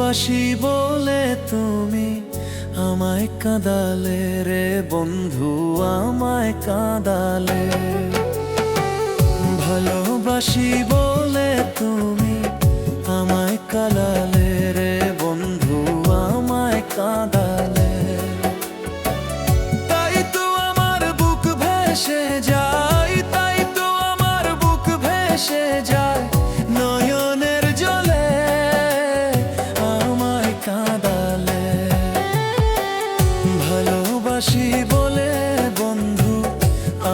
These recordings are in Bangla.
ভালোবাসি বলে তুমি আমায় কাঁদালে রে বন্ধু, আমায় কাঁদালে। ভালোবাসি বলে তুমি আমায় কাঁদালে রে বন্ধু, আমায় কাঁদালে। তাই তো আমার বুক ভেসে যায়, তাই তো আমার বুক ভেসে যায় নয়নের জলে আমায় কাঁদালে। ভালোবাসি বলে বন্ধু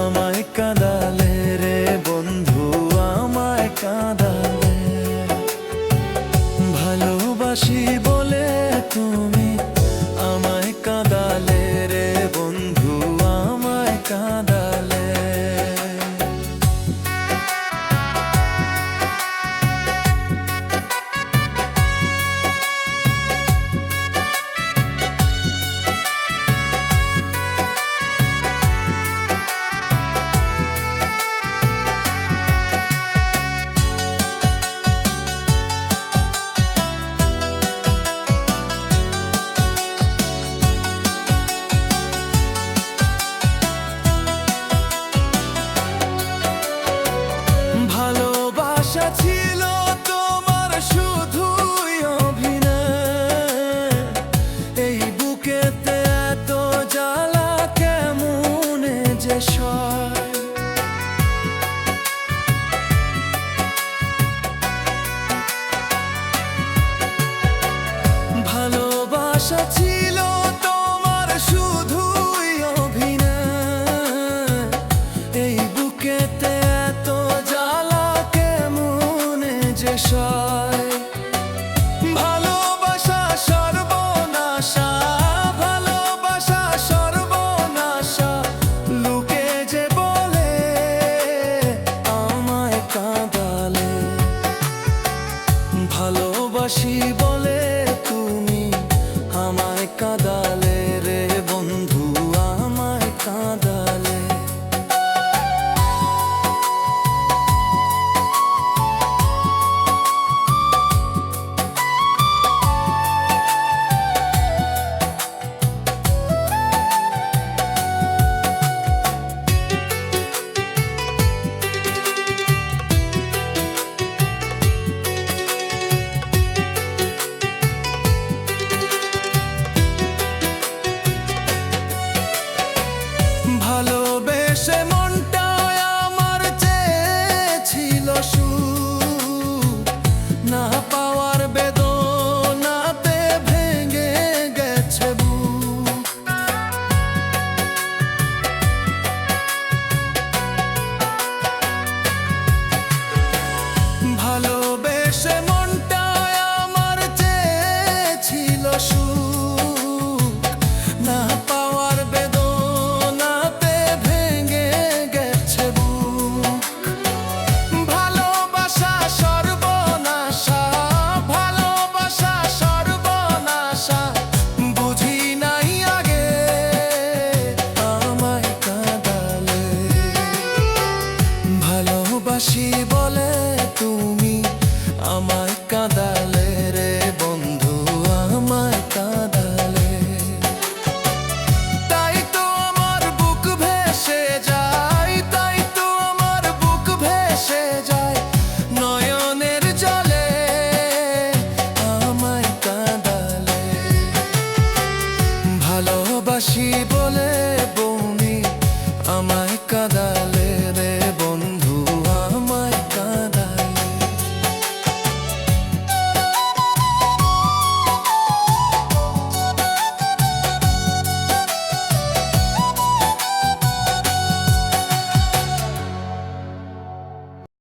আমায় কাঁদালে রে বন্ধু, আমায় কাঁদালে। ভালোবাসি বলে তুমি আমায় কাঁদালে রে বন্ধু, আমায় কাঁদালে। ভালোবাসা ছিল তোমার শুধুই অভিনয়, এই বুকেতে এত জ্বালা কেমনে যে সয়। ভালোবাসা ছিল তোমার শুধুই অভিনয়, এই বুকেতে এত জ্বালা কেমনে যে সয়। ভালোবাসা সর্বনাশা, ভালোবাসা সর্বনাশা, লোকে যে বলে আমায় কাঁদালে। ভালোবাসি বলে তুমি আমায় কাঁদালে রে বন্ধু, আমায় কাঁদালে। ভালোবেসে মনটা আমার চেয়েছিল সুখ, না পাওয়ার বেদনাতে ভেঙে গেছে বুক। ভালোবেসে মনটা আমার চেয়েছিল সুখ, না পাওয়ার বেদনাতে ভেঙে গেছে বুক। ভালোবাসা সর্বনাশা, ভালোবাসা সর্বনাশা, বুঝি নাই আগে আমায় কাঁদালে। ভালোবাসি বলে তুমি আমায় কাঁদালে রে বন্ধু, আমায় কাঁদালে। তাই তো আমার বুক ভেসে যায়, তাই তো আমার বুক ভেসে যায় নয়নের জলে আমায় কাঁদালে। ভালোবাসি বলে